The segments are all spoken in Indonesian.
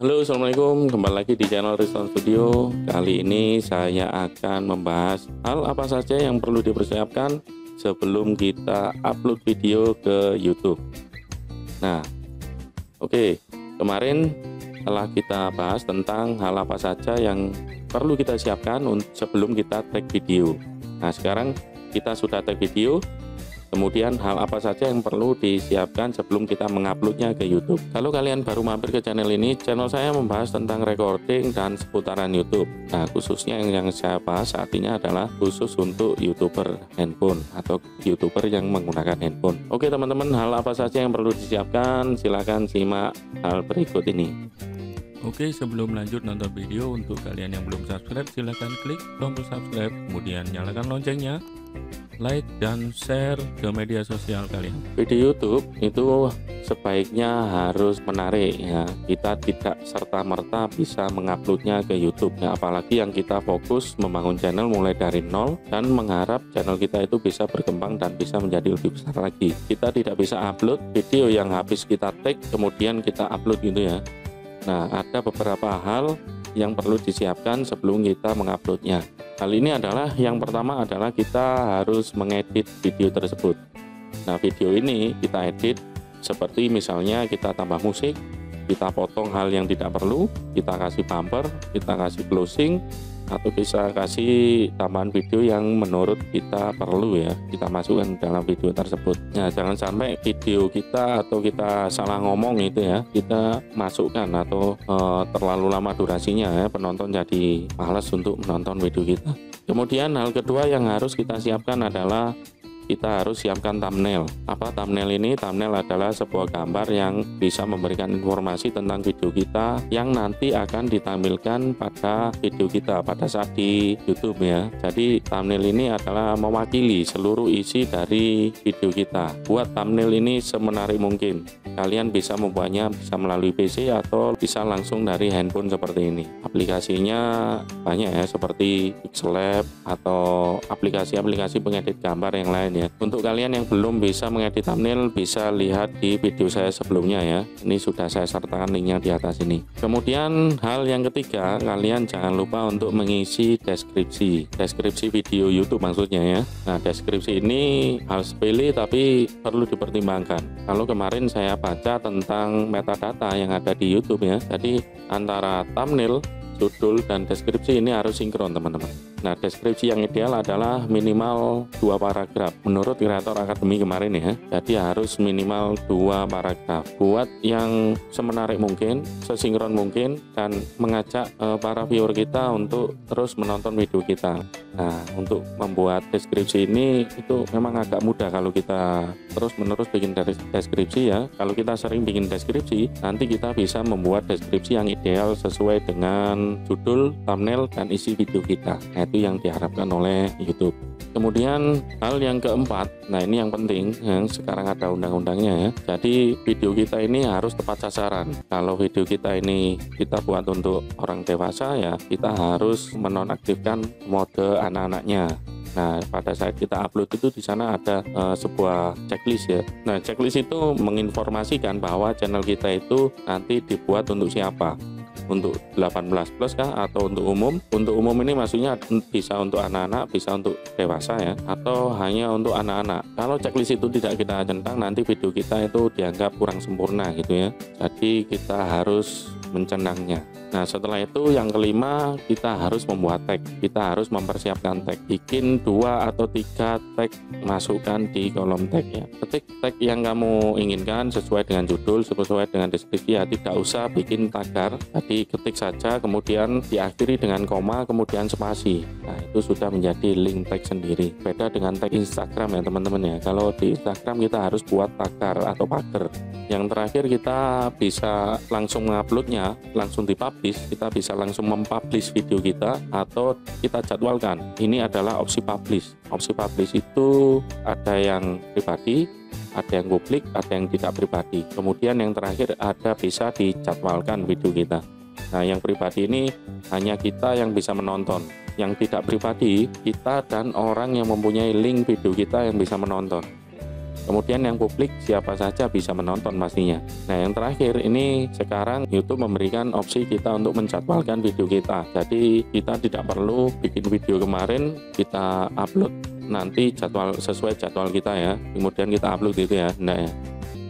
Halo, assalamualaikum. Kembali lagi di channel Riston Studio. Kali ini saya akan membahas hal apa saja yang perlu dipersiapkan sebelum kita upload video ke YouTube. Nah, oke. Kemarin telah kita bahas tentang hal apa saja yang perlu kita siapkan sebelum kita tag video. Nah, sekarang kita sudah tag video. Kemudian hal apa saja yang perlu disiapkan sebelum kita menguploadnya ke YouTube. Kalau kalian baru mampir ke channel ini, channel saya membahas tentang recording dan seputaran YouTube. Nah, khususnya yang saya bahas saat ini adalah khusus untuk YouTuber handphone atau YouTuber yang menggunakan handphone. Oke teman-teman, hal apa saja yang perlu disiapkan? Silahkan simak hal berikut ini. Oke, sebelum lanjut nonton video, untuk kalian yang belum subscribe, silahkan klik tombol subscribe, kemudian nyalakan loncengnya, like dan share ke media sosial kalian. Video YouTube itu sebaiknya harus menarik ya. Kita tidak serta-merta bisa menguploadnya ke YouTube ya, apalagi yang kita fokus membangun channel mulai dari nol dan mengharap channel kita itu bisa berkembang dan bisa menjadi lebih besar lagi. Kita tidak bisa upload video yang habis kita tag kemudian kita upload gitu ya. Nah, ada beberapa hal yang perlu disiapkan sebelum kita menguploadnya. Hal ini adalah yang pertama adalah kita harus mengedit video tersebut. Nah, video ini kita edit seperti misalnya kita tambah musik, kita potong hal yang tidak perlu, kita kasih bumper, kita kasih closing, atau bisa kasih tambahan video yang menurut kita perlu ya, kita masukkan dalam video tersebut. Nah, jangan sampai video kita atau kita salah ngomong itu ya, kita masukkan atau terlalu lama durasinya ya, penonton jadi malas untuk menonton video kita. Kemudian hal kedua yang harus kita siapkan adalah kita harus siapkan thumbnail. Apa thumbnail ini? Thumbnail adalah sebuah gambar yang bisa memberikan informasi tentang video kita yang nanti akan ditampilkan pada video kita pada saat di YouTube ya. Jadi thumbnail ini adalah mewakili seluruh isi dari video kita. Buat thumbnail ini semenarik mungkin. Kalian bisa membuatnya bisa melalui PC atau bisa langsung dari handphone seperti ini. Aplikasinya banyak ya, seperti Pixellab atau aplikasi-aplikasi pengedit gambar yang lain ya. Untuk kalian yang belum bisa mengedit thumbnail, bisa lihat di video saya sebelumnya ya. Ini sudah saya sertakan linknya di atas ini. Kemudian hal yang ketiga, kalian jangan lupa untuk mengisi deskripsi video YouTube maksudnya ya. Nah, deskripsi ini hal sepele tapi perlu dipertimbangkan. Kalau kemarin saya baca tentang metadata yang ada di YouTube ya, jadi antara thumbnail, judul, dan deskripsi ini harus sinkron teman-teman. Nah, deskripsi yang ideal adalah minimal 2 paragraf menurut Kreator Academy kemarin ya. Jadi harus minimal 2 paragraf. Buat yang semenarik mungkin, sesinkron mungkin, dan mengajak para viewer kita untuk terus menonton video kita. Nah, untuk membuat deskripsi ini itu memang agak mudah kalau kita terus-menerus bikin deskripsi ya. Kalau kita sering bikin deskripsi, nanti kita bisa membuat deskripsi yang ideal sesuai dengan judul, thumbnail, dan isi video kita. Nah, itu yang diharapkan oleh YouTube. Kemudian hal yang keempat, nah ini yang penting, yang sekarang ada undang-undangnya ya. Jadi video kita ini harus tepat sasaran. Kalau video kita ini kita buat untuk orang dewasa ya, kita harus menonaktifkan mode anak-anaknya. Nah, pada saat kita upload itu di sana ada sebuah checklist ya. Nah, checklist itu menginformasikan bahwa channel kita itu nanti dibuat untuk siapa. Untuk 18 plus kah atau untuk umum? Untuk umum ini maksudnya bisa untuk anak-anak, bisa untuk dewasa ya, atau hanya untuk anak-anak. Kalau checklist itu tidak kita centang, nanti video kita itu dianggap kurang sempurna gitu ya. Jadi kita harus mencentangnya. Nah, setelah itu yang kelima, kita harus membuat tag. Kita harus mempersiapkan tag. Bikin 2 atau 3 tag, masukkan di kolom tag ya. Ketik tag yang kamu inginkan sesuai dengan judul, sesuai dengan deskripsi ya. Tidak usah bikin tagar. Jadi ketik saja, kemudian diakhiri dengan koma, kemudian spasi. Nah, itu sudah menjadi link tag sendiri. Beda dengan tag Instagram ya teman-teman ya. Kalau di Instagram kita harus buat tagar atau pagar. Yang terakhir kita bisa langsung menguploadnya, langsung dipublish, kita bisa langsung mempublish video kita atau kita jadwalkan. Ini adalah opsi publish. Opsi publish itu ada yang pribadi, ada yang publik, ada yang tidak pribadi. Kemudian yang terakhir ada bisa dijadwalkan video kita. Nah, yang pribadi ini hanya kita yang bisa menonton. Yang tidak pribadi, kita dan orang yang mempunyai link video kita yang bisa menonton. Kemudian yang publik siapa saja bisa menonton pastinya. Nah yang terakhir ini sekarang YouTube memberikan opsi kita untuk menjadwalkan video kita. Jadi kita tidak perlu bikin video kemarin kita upload nanti sesuai jadwal kita ya. Kemudian kita upload gitu ya. Nah ya.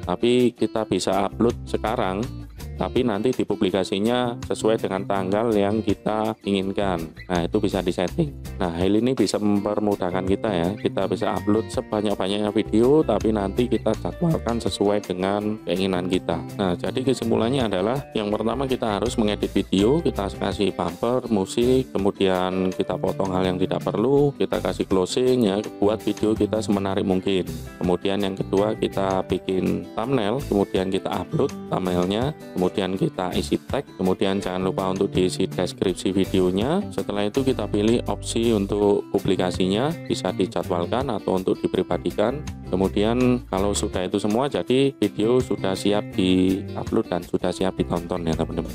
Tapi kita bisa upload sekarang, tapi nanti dipublikasinya sesuai dengan tanggal yang kita inginkan. Nah itu bisa disetting. Nah hal ini bisa mempermudahkan kita ya. Kita bisa upload sebanyak-banyaknya video, tapi nanti kita jadwalkan sesuai dengan keinginan kita. Nah jadi kesimpulannya adalah yang pertama kita harus mengedit video, kita kasih bumper, musik, kemudian kita potong hal yang tidak perlu, kita kasih closing ya, buat video kita semenarik mungkin. Kemudian yang kedua kita bikin thumbnail, kemudian kita upload thumbnailnya, kemudian kita isi tag, kemudian jangan lupa untuk diisi deskripsi videonya. Setelah itu kita pilih opsi untuk publikasinya, bisa dijadwalkan atau untuk dipribadikan. Kemudian kalau sudah itu semua, jadi video sudah siap di-upload dan sudah siap ditonton ya teman-teman.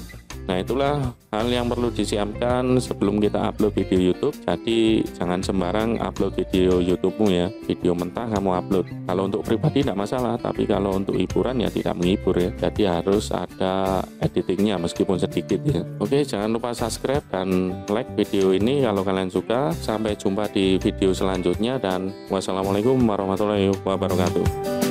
Nah itulah hal yang perlu disiapkan sebelum kita upload video YouTube. Jadi jangan sembarang upload video YouTube-mu ya, video mentah kamu upload. Kalau untuk pribadi tidak masalah, tapi kalau untuk hiburan ya tidak menghibur ya. Jadi harus ada editingnya meskipun sedikit ya. Oke, jangan lupa subscribe dan like video ini kalau kalian suka. Sampai jumpa di video selanjutnya dan wassalamualaikum warahmatullahi wabarakatuh.